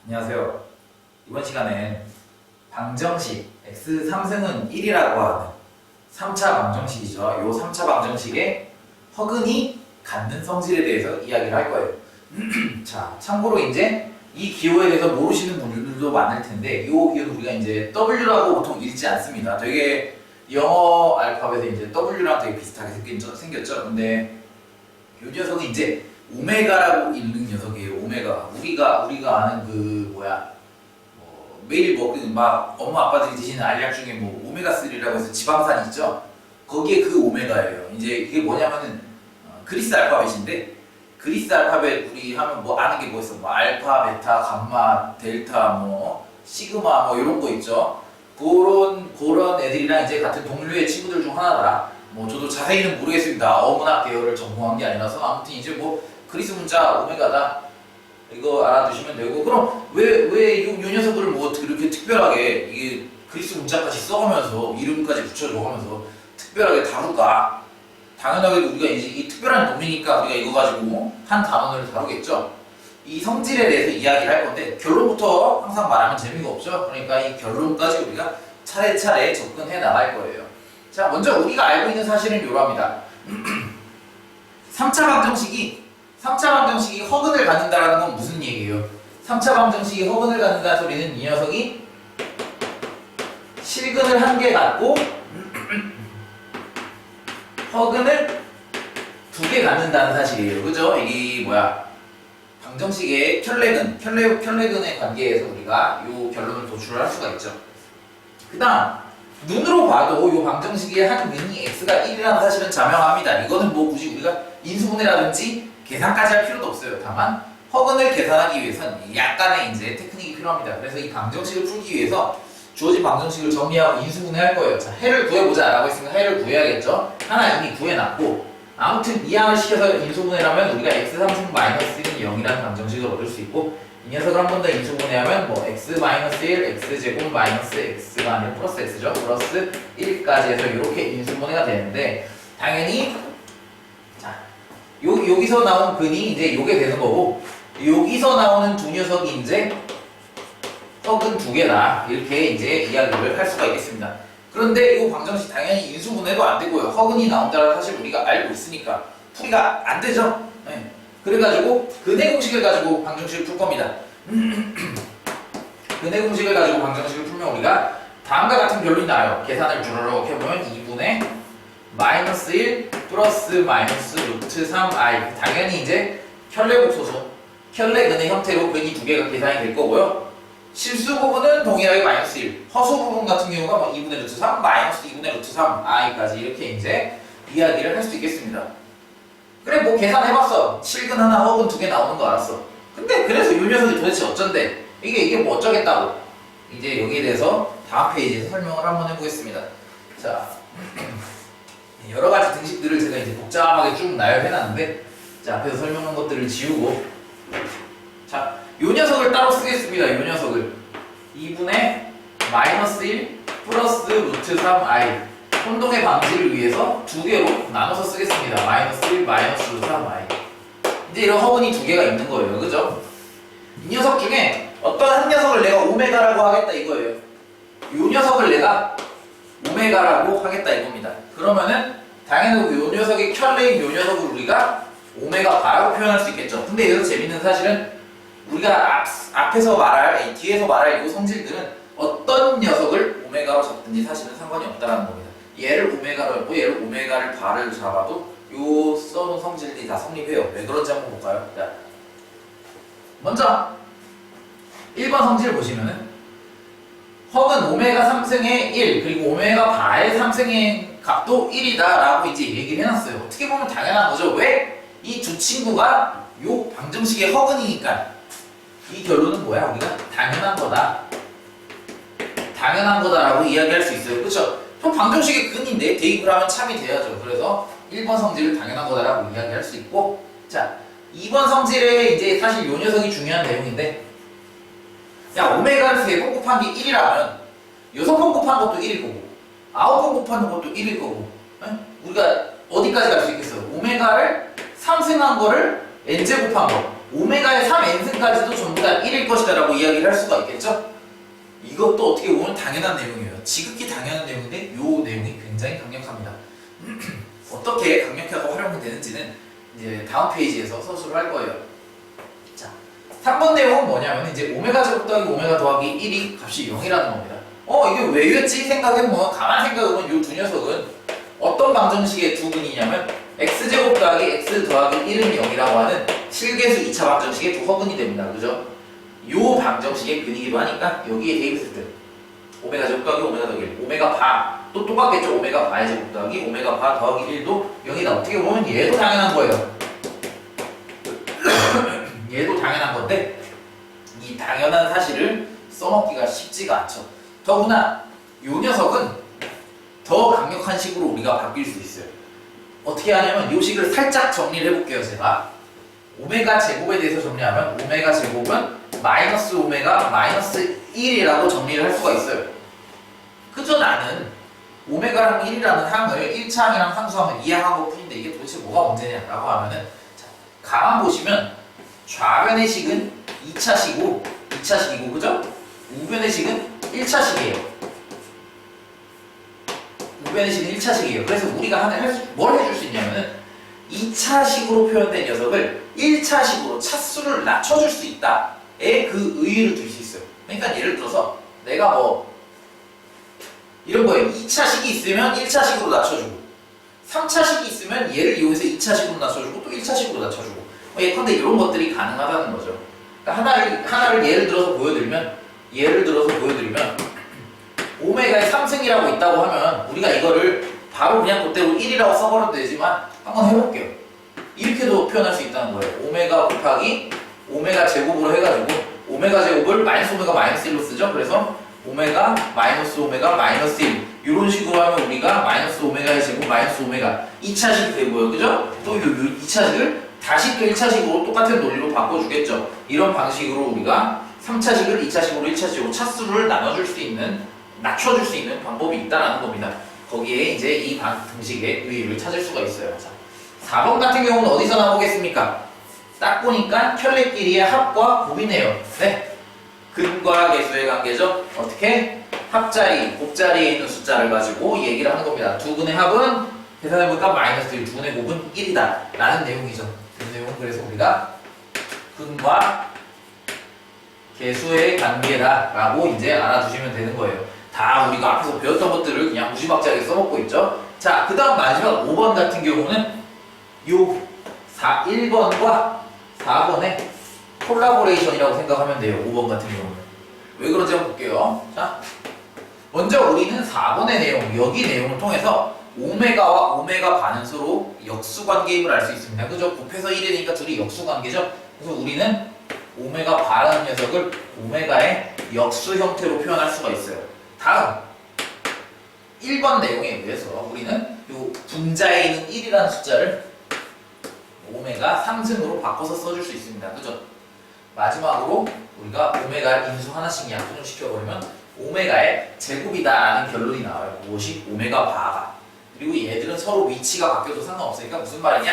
안녕하세요. 이번 시간엔 방정식 x 3승은 1이라고 하는 3차 방정식이죠. 이 3차 방정식의 허근이 갖는 성질에 대해서 이야기를 할 거예요. 자, 참고로 이제 이 기호에 대해서 모르시는 분들도 많을 텐데 이 기호는 우리가 이제 W라고 보통 읽지 않습니다. 되게 영어 알파벳에 이제 W랑 되게 비슷하게 생겼죠. 근데 이 녀석은 이제 오메가라고 읽는 녀석이에요. 오메가. 우리가 아는 매일 막 엄마 아빠들이 드시는 알약 중에 뭐 오메가 3라고 해서 지방산 있죠. 거기에 그 오메가예요. 이제 이게 뭐냐면은 그리스 알파벳인데 그리스 알파벳 우리 하면 뭐 아는 게 뭐 있어? 뭐 알파, 베타, 감마, 델타, 뭐 시그마 뭐 이런 거 있죠. 그런 애들이랑 이제 같은 동류의 친구들 중 하나다. 뭐 저도 자세히는 모르겠습니다. 어문학 계열을 전공한 게 아니라서 아무튼 이제 뭐 그리스 문자 오메가다 이거 알아두시면 되고. 그럼 왜 요 녀석들을 뭐 그렇게 특별하게 이게 그리스 문자까지 써가면서 이름까지 붙여줘 하면서 특별하게 다룰까? 당연하게 우리가 이제 이 특별한 놈이니까 우리가 이거 가지고 한 단원을 다루겠죠. 이 성질에 대해서 이야기를 할 건데 결론부터 항상 말하면 재미가 없죠. 그러니까 이 결론까지 우리가 차례차례 접근해 나갈 거예요. 자, 먼저 우리가 알고 있는 사실은 이러합니다. 3차 방정식이 허근을 갖는다는 건 무슨 얘기예요? 3차 방정식이 허근을 갖는다는 소리는 이 녀석이 실근을 한 개 갖고 허근을 2개 갖는다는 사실이에요. 그죠? 이 방정식의 켤레근의 관계에서 우리가 이 결론을 도출을 할 수가 있죠. 그 다음 눈으로 봐도 이 방정식의 한 근이 x가 1이라는 사실은 자명합니다. 이거는 뭐 굳이 우리가 인수분해라든지 계산까지 할 필요도 없어요. 다만 허근을 계산하기 위해선 약간의 이제 테크닉이 필요합니다. 그래서 이 방정식을 풀기 위해서 주어진 방정식을 정리하고 인수분해할 거예요. 자, 해를 구해보자 라고 했으니까 해를 구해야겠죠. 하나 이미 구해놨고 아무튼 이항을 시켜서 인수분해를 하면 우리가 x3승 마이너스 1은 0이라는 방정식을 얻을 수 있고 이 녀석을 한 번 더 인수분해하면 뭐 x 마이너스 1, x제곱 마이너스 x가 아니라 플러스 x죠. 플러스 1까지 해서 이렇게 인수분해가 되는데 당연히 자 여기서 나온 근이 이제 요게 되는 거고 여기서 나오는 두 녀석이 이제 허근 2개다 이렇게 이제 이야기를 할 수가 있겠습니다. 그런데 이 방정식 당연히 인수분해도 안 되고요. 허근이 나온다는 사실 우리가 알고 있으니까 풀이가 안 되죠. 네. 그래가지고 근해 공식을 가지고 방정식을 풀 겁니다. 근해 공식을 가지고 방정식을 풀면 우리가 다음과 같은 결론이 나와요. 계산을 주르륵 해보면 2분의 마이너스 1 플러스 마이너스 루트 3i 당연히 이제 켤레근의 형태로 근이 2개가 계산이 될 거고요. 실수 부분은 동일하게 마이너스 1, 허수 부분 같은 경우가 뭐 2분의 루트 3, 마이너스 2분의 루트 3i까지 이렇게 이제 이야기를 할 수 있겠습니다. 그래 뭐 계산해봤어. 실근 하나, 허근 2개 나오는 거 알았어. 근데 그래서 이 녀석이 도대체 어쩐데? 이게 뭐 어쩌겠다고? 이제 여기에 대해서 다음 페이지에서 설명을 한번 해보겠습니다. 자, 여러 가지 등식들을 제가 이제 복잡하게 쭉 나열해놨는데 자, 앞에서 설명한 것들을 지우고 자, 요 녀석을 따로 쓰겠습니다. 요 녀석을 2분의 마이너스 1 플러스 루트 3i 혼동의 방지를 위해서 2개로 나눠서 쓰겠습니다. 마이너스 1 마이너스 루트 3i 이제 이런 허근이 2개가 있는 거예요. 그죠? 이 녀석 중에 어떤 한 녀석을 내가 오메가라고 하겠다 이거예요. 요 녀석을 내가 오메가라고 하겠다 이겁니다. 그러면은 당연히 요 녀석의 켤레인 요 녀석을 우리가 오메가 바라고 표현할 수 있겠죠. 근데 여기서 재밌는 사실은 우리가 앞에서 말할, 뒤에서 말할 이 성질들은 어떤 녀석을 오메가로 잡든지 사실은 상관이 없다는 겁니다. 얘를 오메가로 했고 얘를 오메가를 바를 잡아도 요 써놓은 성질들이 다 성립해요. 왜 그런지 한번 볼까요? 자, 먼저 1번 성질 보시면은 허근 오메가 3승의 1 그리고 오메가 바의 3승의 값도 1이다 라고 이제 얘기를 해놨어요. 어떻게 보면 당연한 거죠. 왜? 이 두 친구가 요 방정식의 허근이니까 이 결론은 뭐야? 우리가 당연한 거다라고 이야기할 수 있어요. 그렇죠? 그럼 방정식의 근인데 대입을 하면 참이 돼야죠. 그래서 1번 성질을 당연한 거다라고 이야기할 수 있고 자, 2번 성질에 이제 사실 요 녀석이 중요한 내용인데 야, 오메가를 3번 곱한 게 1이라면 6번 곱한 것도 1일 거고 9번 곱한 것도 1일 거고 우리가 어디까지 갈 수 있겠어요? 오메가를 상승한 거를 n제곱한 거 오메가의 3n승까지도 전부 다 1일 것이다 라고 이야기를 할 수가 있겠죠? 이것도 어떻게 보면 당연한 내용이에요. 지극히 당연한 내용인데 이 내용이 굉장히 강력합니다. 어떻게 강력하게 활용이 되는지는 이제 다음 페이지에서 서술을 할 거예요. 자, 3번 내용은 뭐냐면 이제 오메가 제곱 더하기 오메가 더하기 1이 값이 0이라는 겁니다. 이게 왜였지 생각해보면 가만 생각해보면 이 두 녀석은 어떤 방정식의 두 근이냐면 x제곱 더하기 x 더하기 1은 0이라고 하는 실계수 2차 방정식의 두 허근이 됩니다. 그죠? 요 방정식의 근이기도 하니까 여기에 대입했을 때 오메가 제곱 더하기 오메가 더하기 1 오메가 바 또 똑같겠죠. 오메가 바의 제곱 더하기 오메가 바 더하기 1도 0이다. 어떻게 보면 얘도 당연한 거예요. 얘도 당연한 건데 이 당연한 사실을 써먹기가 쉽지가 않죠. 더구나 요 녀석은 더 강력한 식으로 우리가 바뀔 수 있어요. 어떻게 하냐면 요 식을 살짝 정리를 해볼게요. 제가 오메가 제곱에 대해서 정리하면 오메가 제곱은 마이너스 오메가 마이너스 1이라고 정리를 할 수가 있어요. 그저 나는 오메가랑 1이라는 항을 1차 항이랑 상수하면 2항하고 푸는데 이게 도대체 뭐가 문제냐라고 하면은 자, 가만 보시면 좌변의 식은 2차식이고 그죠? 우변의 식은 1차식이에요. 우변의 식은 1차식이에요. 그래서 우리가 뭘 해줄 수 있냐면은 2차식으로 표현된 녀석을 1차식으로 차수를 낮춰줄 수 있다에 그 의의를 둘 수 있어요. 그러니까 예를 들어서 내가 뭐 이런 거예요. 2차식이 있으면 1차식으로 낮춰주고 3차식이 있으면 얘를 이용해서 2차식으로 낮춰주고 또 1차식으로 낮춰주고 예컨대 이런 것들이 가능하다는 거죠. 그러니까 하나를 예를 들어서 보여드리면 오메가의 3승이라고 있다고 하면 우리가 이거를 바로 그냥 그대로 1이라고 써버려도 되지만 한번 해볼게요. 이렇게도 표현할 수 있다는 거예요. 오메가 곱하기 오메가 제곱으로 해가지고 오메가 제곱을 마이너스 오메가 마이너스 1로 쓰죠. 그래서 오메가 마이너스 오메가 마이너스 1 이런 식으로 하면 우리가 마이너스 오메가의 제곱 마이너스 오메가 2차식이 되고요. 그죠? 또 이 2차식을 다시 또 1차식으로 똑같은 논리로 바꿔주겠죠. 이런 방식으로 우리가 3차식을 2차식으로 1차식으로 차수를 나눠줄 수 있는 낮춰줄 수 있는 방법이 있다는 겁니다. 거기에 이제 이 방식의 의의를 찾을 수가 있어요. 자, 4번 같은 경우는 어디서 나오겠습니까? 딱 보니까 켤레끼리의 합과 곱이네요. 네. 근과 계수의 관계죠. 어떻게? 합자리, 곱자리에 있는 숫자를 가지고 얘기를 하는 겁니다. 두 근의 합은 계산해보니까 마이너스 1, 두 근의 곱은 1이다 라는 내용이죠. 그 내용은 그래서 우리가 근과 계수의 관계다 라고 이제 알아두시면 되는 거예요. 다 우리가 앞에서 배웠던 것들을 그냥 무지막지하게 써먹고 있죠. 자, 그 다음 마지막 5번 같은 경우는 요 1번과 4번의 콜라보레이션이라고 생각하면 돼요. 5번 같은 경우는. 왜 그런지 한번 볼게요. 자, 먼저 우리는 4번의 내용, 여기 내용을 통해서 오메가와 오메가 반은 서로 역수관계임을 알 수 있습니다. 그죠? 곱해서 1이니까 둘이 역수관계죠? 그래서 우리는 오메가 반라는 녀석을 오메가의 역수 형태로 표현할 수가 있어요. 다음 1번 내용에 의해서 우리는 이 분자에 있는 1이라는 숫자를 오메가 3승으로 바꿔서 써줄 수 있습니다. 그죠? 마지막으로 우리가 오메가 인수 하나씩 약분을 시켜버리면 오메가의 제곱이다 라는 결론이 나와요. 무엇이? 오메가 바가. 그리고 얘들은 서로 위치가 바뀌어도 상관없으니까 무슨 말이냐?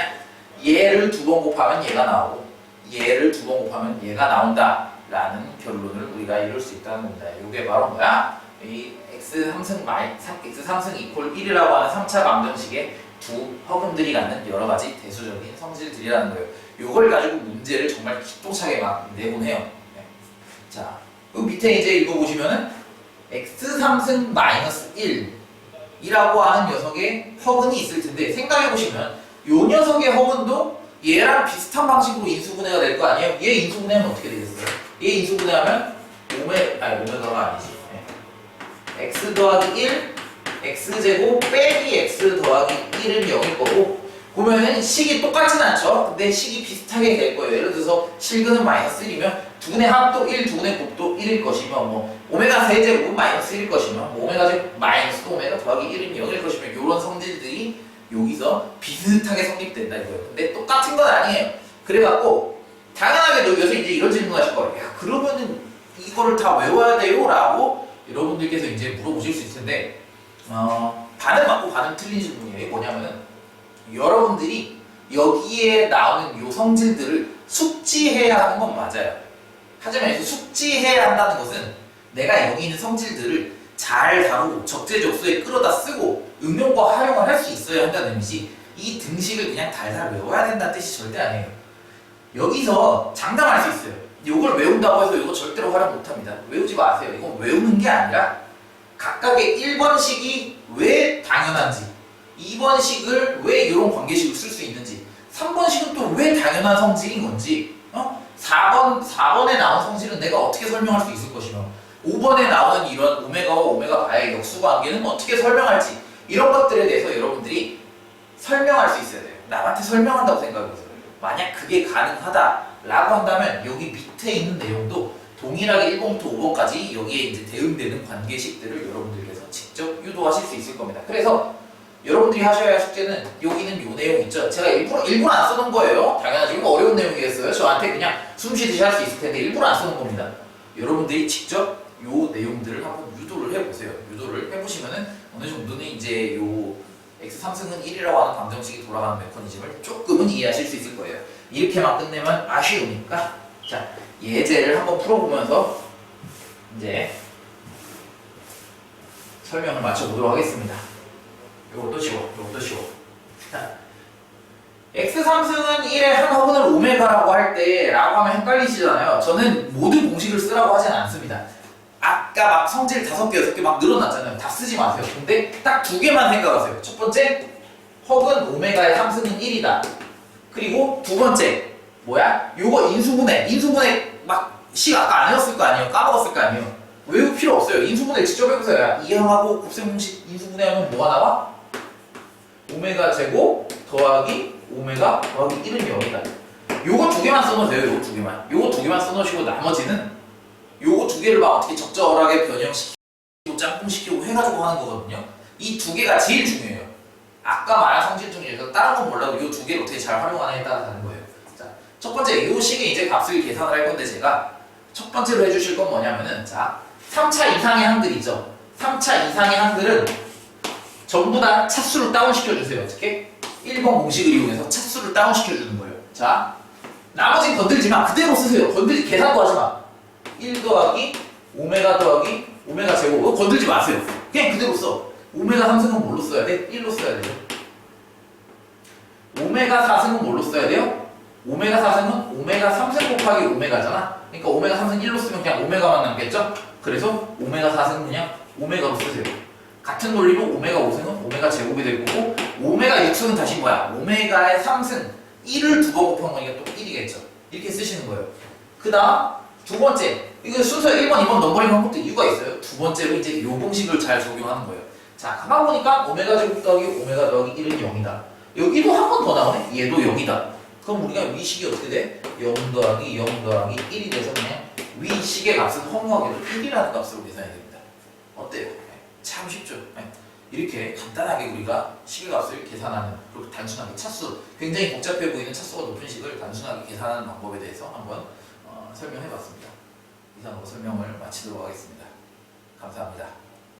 얘를 두 번 곱하면 얘가 나오고 얘를 두 번 곱하면 얘가 나온다 라는 결론을 우리가 이룰 수 있다는 겁니다. 이게 바로 뭐야? 이 x3승 이퀄 1이라고 하는 3차 방정식의 두 허근들이 갖는 여러 가지 대수적인 성질들이라는 거예요. 이걸 가지고 문제를 정말 기똥차게 막 내곤 해요. 네. 자, 그 밑에 이제 읽어보시면은 x3승 마이너스 1이라고 하는 녀석의 허근이 있을 텐데 생각해보시면 이 녀석의 허근도 얘랑 비슷한 방식으로 인수분해가 될 거 아니에요? 얘 인수분해하면 어떻게 되겠어요? 얘 인수분해하면 오메가가 아니지. 네. x 더하기 1 x제곱 빼기 x 더하기 1은 0일 거고 보면은 식이 똑같진 않죠? 근데 식이 비슷하게 될 거예요. 예를 들어서 실근은 마이너스 1이면 두근의 합도 1, 두근의 곱도 1일 것이며 뭐 오메가 세제곱은 마이너스 1일 것이며 뭐 오메가 제곱 마이너스 오메가 더하기 1은 0일 것이며 이런 성질들이 여기서 비슷하게 성립된다 이거예요. 근데 똑같은 건 아니에요. 그래갖고 당연하게 여기서 이제 이런 질문 하실 거예요. 야, 그러면은 이거를 다 외워야 돼요? 라고 여러분들께서 이제 물어보실 수 있을 텐데 반은 맞고 반은 틀린 질문이에요. 뭐냐면은 여러분들이 여기에 나오는 요 성질들을 숙지해야 하는 건 맞아요. 하지만 여기서 숙지해야 한다는 것은 내가 여기 있는 성질들을 잘 다루고 적재적소에 끌어다 쓰고 응용과 활용을 할 수 있어야 한다는 의미지, 이 등식을 그냥 달달 외워야 된다는 뜻이 절대 아니에요. 여기서 장담할 수 있어요. 이걸 외운다고 해서 이거 절대로 활용 못합니다. 외우지 마세요. 이건 외우는 게 아니라 각각의 1번식이 왜 당연한지, 2번식을 왜 이런 관계식을 쓸 수 있는지, 3번식은 또 왜 당연한 성질인 건지, 4번에 나온 성질은 내가 어떻게 설명할 수 있을 것이며, 5번에 나오는 이런 오메가와 오메가 바의 역수 관계는 어떻게 설명할지, 이런 것들에 대해서 여러분들이 설명할 수 있어야 돼요. 남한테 설명한다고 생각해보세요. 만약 그게 가능하다라고 한다면 여기 밑에 있는 내용도 동일하게 1번부터 5번까지 여기에 이제 대응되는 관계식들을 여러분들께서 직접 유도하실 수 있을 겁니다. 그래서 여러분들이 하셔야 할 숙제는 여기는 요 내용 있죠. 제가 일부러 안 써놓은 거예요. 당연하죠. 이거 어려운 내용이겠어요. 저한테 그냥 숨 쉬듯이 할 수 있을 텐데 일부러 안 써놓은 겁니다. 여러분들이 직접 요 내용들을 한번 유도를 해보세요. 유도를 해보시면은 어느 정도는 이제 요 x 3승은 1이라고 하는 방정식이 돌아가는 메커니즘을 조금은 이해하실 수 있을 거예요. 이렇게만 끝내면 아쉬우니까 자, 예제를 한번 풀어보면서 이제 설명을 마쳐보도록 하겠습니다. 요것도 쉬워, 요것도 쉬워. 자, x 3승은 1의 한 허분을 오메가라고 할 때 라고 하면 헷갈리시잖아요. 저는 모든 공식을 쓰라고 하진 않습니다. 아까 막 성질 5개, 6개 막 늘어났잖아요. 다 쓰지 마세요. 근데 딱 2개만 생각하세요. 첫 번째, 허분 오메가의 3승은 1이다. 그리고 두 번째, 뭐야? 요거 인수분해 막 식 아까 안 해왔을 거 아니에요? 까먹었을 거 아니에요? 외울 필요 없어요. 인수분해 직접 해보세요. 이항하고 곱셈 공식 인수분해하면 뭐가 나와? 오메가 제곱 더하기 오메가 더하기 1은 0이다. 요거 2개만 써놓으세요. 요거 2개만. 요거 2개만 써놓으시고 나머지는 요거 2개를 막 어떻게 적절하게 변형시키고 짬뽕시키고 해가지고 하는 거거든요. 이 2개가 제일 중요해요. 아까 말한 성질 중에서 다른 건 몰라도 요 2개를 어떻게 잘 활용하느냐에 따라 다른 거예요. 자, 첫 번째 요 식의 이제 값을 계산을 할 건데 제가 첫 번째로 해주실 건 뭐냐면은 자, 3차 이상의 항들이죠. 3차 이상의 항들은 전부 다 차수를 다운시켜주세요. 어떻게? 1번 공식을 이용해서 차수를 다운시켜주는 거예요. 자, 나머지는 건들지 마. 그대로 쓰세요. 건들지 계산도 하지 마. 1 더하기 오메가 더하기 오메가 제곱 건들지 마세요. 그냥 그대로 써. 오메가 3승은 뭘로 써야 돼? 1로 써야 돼요. 오메가 4승은 뭘로 써야 돼요? 오메가 4승은 오메가 3승 곱하기 오메가잖아. 그러니까 오메가 3승 1로 쓰면 그냥 오메가만 남겠죠? 그래서 오메가 4승은 그냥 오메가로 쓰세요. 같은 논리로 오메가 5승은 오메가 제곱이 될 거고, 오메가 6승은 다시 뭐야? 오메가의 3승 1을 2번 곱한 거니까 또 1이겠죠. 이렇게 쓰시는 거예요. 그 다음 두 번째, 이거 순서 1번, 2번 넘버링 한 것도 이유가 있어요. 두 번째로 이제 요 공식을 잘 적용하는 거예요. 자, 가만 보니까 오메가 제곱 더하기 오메가 더하기 1은 0이다. 여기도 한 번 더 나오네? 얘도 0이다. 그럼 우리가 위식이 어떻게 돼? 0 더하기 0 더하기 1이 돼서 그냥 위식의 값은 허무하게도 1이라는 값으로 계산이 됩니다. 어때요? 참 쉽죠? 이렇게 간단하게 우리가 식의 값을 계산하는, 그리고 단순하게 차수, 굉장히 복잡해 보이는 차수가 높은 식을 단순하게 계산하는 방법에 대해서 한번 설명해 봤습니다. 이상으로 설명을 마치도록 하겠습니다. 감사합니다.